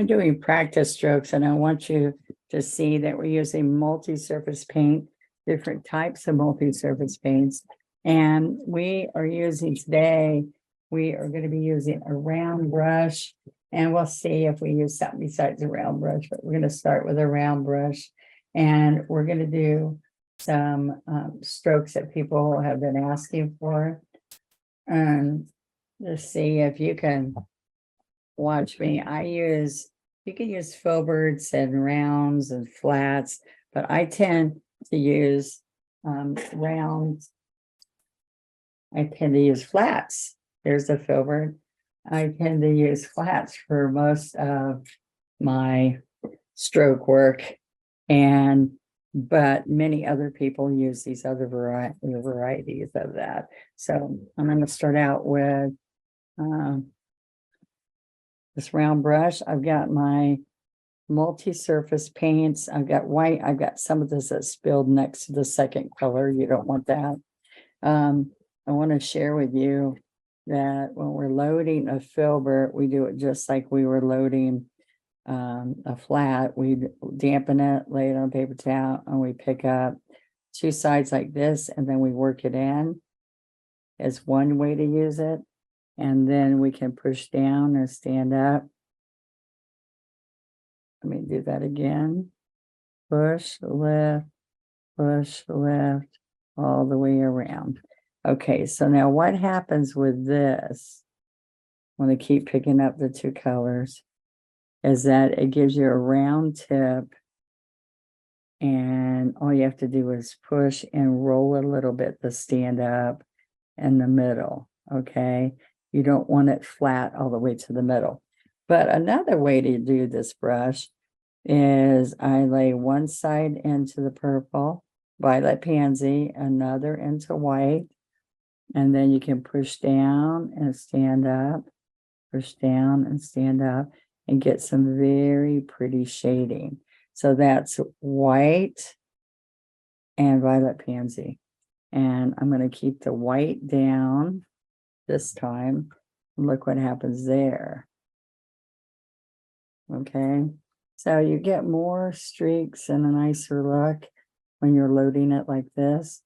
doing practice strokes, and I want you to see that we're using multi-surface paint, different types of multi-surface paints. And we are using today, we are going to be using a round brush, and we'll see if we use something besides a round brush, but we're going to start with a round brush. And we're going to do some strokes that people have been asking for. And let's see if you can watch me. You can use filberts and rounds and flats, but I tend to use rounds. I tend to use flats. There's a filbert. I tend to use flats for most of my stroke work, but many other people use these other varieties of that. So I'm going to start out with this round brush. I've got my multi-surface paints. I've got white. I've got some of this that's spilled next to the second color. You don't want that. I want to share with you that when we're loading a filbert, we do it just like we were loading a flat. We dampen it, lay it on a paper towel, and we pick up two sides like this, and then we work it in as one way to use it. And then we can push down and stand up. Let me do that again. Push, lift, all the way around. Okay, so now what happens with this, when I keep picking up the two colors, is that it gives you a round tip, and all you have to do is push and roll a little bit to stand up in the middle, okay? You don't want it flat all the way to the middle. But another way to do this brush is I lay one side into the purple, violet pansy, another into white, and then you can push down and stand up, push down and stand up, and get some very pretty shading. So that's white and violet pansy. And I'm going to keep the white down this time. Look what happens there. Okay, so you get more streaks and a nicer look when you're loading it like this.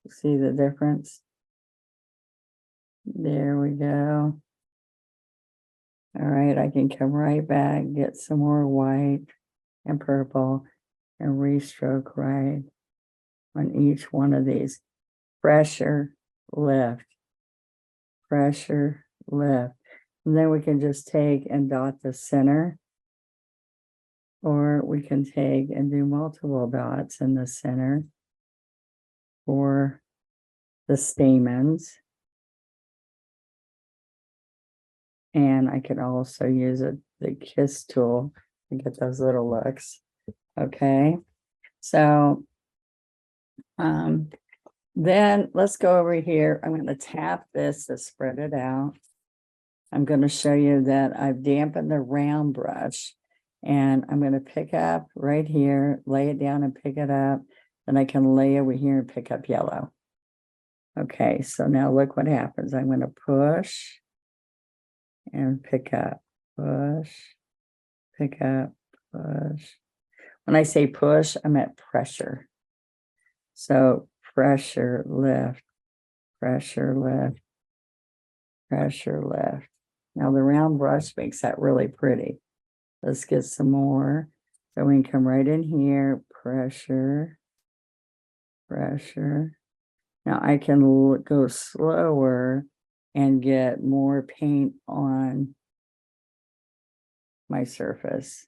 See the difference? There we go. All right, I can come right back, get some more white and purple, and restroke right on each one of these. Pressure, lift, pressure, lift. And then we can just take and dot the center, or we can take and do multiple dots in the center for the stamens. And I can also use the kiss tool to get those little looks. Okay, so then let's go over here. I'm going to tap this to spread it out. I'm going to show you that I've dampened the round brush, and I'm going to pick up right here, lay it down and pick it up. Then I can lay over here and pick up yellow. Okay, so now look what happens. I'm going to push and pick up, push, pick up, push. When I say push, I'm at pressure. So pressure, lift, pressure, lift, pressure, lift. Now the round brush makes that really pretty. Let's get some more. So we can come right in here, pressure, pressure. Now I can go slower and get more paint on my surface.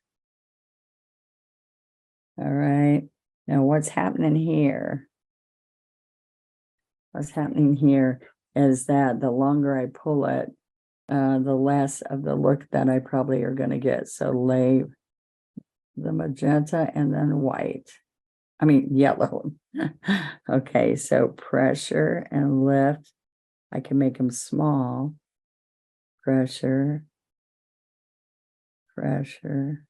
All right, now what's happening here? What's happening here is that the longer I pull it, the less of the look that I probably are going to get. So lay the magenta and then white. I mean, yellow. Okay, so pressure and lift. I can make them small. Pressure, pressure.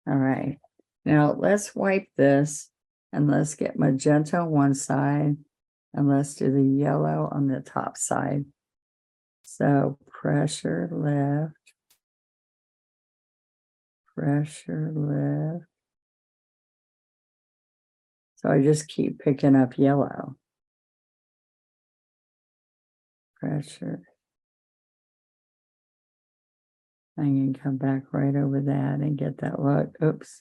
All right, now let's wipe this and let's get magenta on one side And let's do the yellow on the top side. So pressure left, pressure left. So I just keep picking up yellow. Pressure. I can come back right over that and get that look. Oops.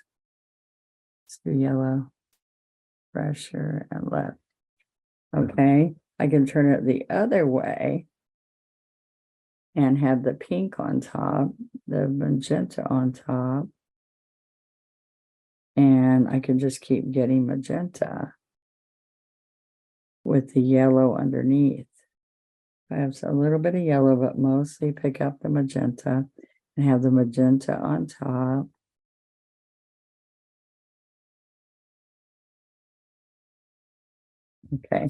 Let's do yellow. Pressure and left. Okay. I can turn it the other way and have the pink on top, the magenta on top. And I can just keep getting magenta with the yellow underneath. I have a little bit of yellow, but mostly pick up the magenta and have the magenta on top. Okay,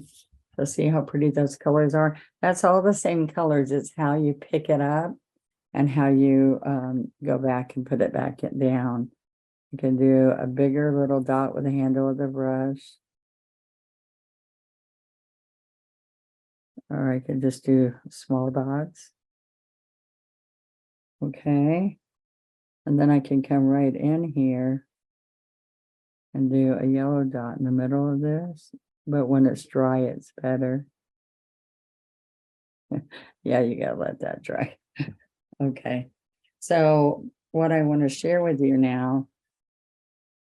so see how pretty those colors are? That's all the same colors. It's how you pick it up and how you go back and put it back down. You can do a bigger little dot with the handle of the brush. Or I can just do small dots. Okay. And then I can come right in here and do a yellow dot in the middle of this. But when it's dry, it's better. Yeah, you gotta let that dry. Okay. So what I want to share with you now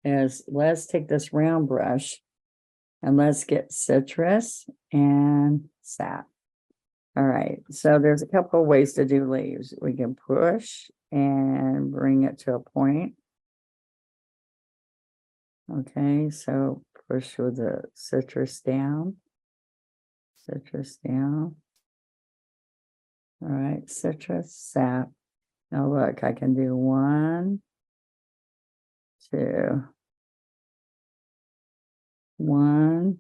is let's take this round brush and let's get citrus and sap. All right, so there's a couple of ways to do leaves. We can push and bring it to a point. Okay, so push with the citrus down. Citrus down. All right, citrus, sap. Now look, I can do 1, 2. 1,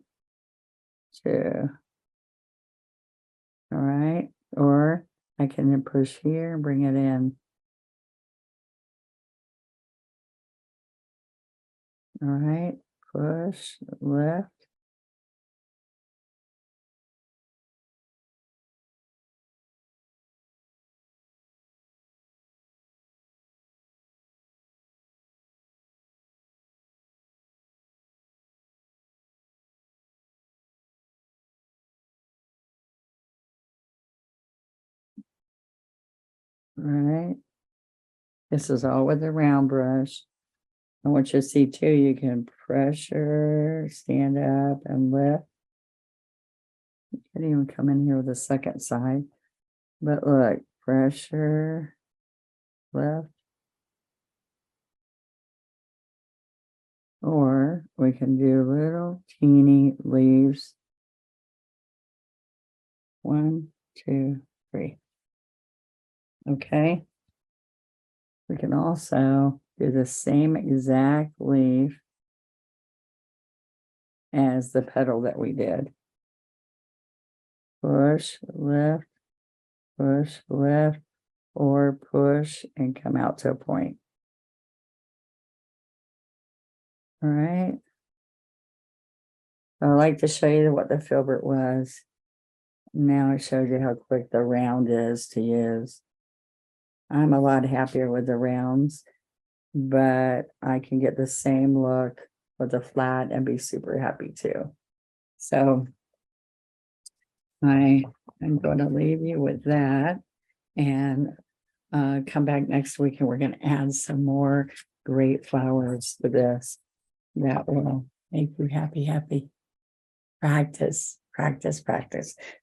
2. All right, or I can then push here and bring it in. All right, push left. All right, this is all with the round brush. I want you to see too, you can pressure, stand up and lift. You can even come in here with the second side. But look, pressure, lift. Or we can do little teeny leaves. 1, 2, 3. Okay. We can also do the same exact leaf as the petal that we did. Push, lift, or push and come out to a point. All right. I like to show you what the filbert was. Now I showed you how quick the round is to use. I'm a lot happier with the rounds, but I can get the same look with the flat and be super happy too. So I am going to leave you with that and come back next week and we're going to add some more great flowers to this that will make you happy. Practice.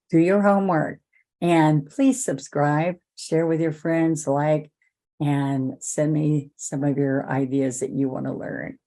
Do your homework and please subscribe, share with your friends, like, and send me some of your ideas that you want to learn.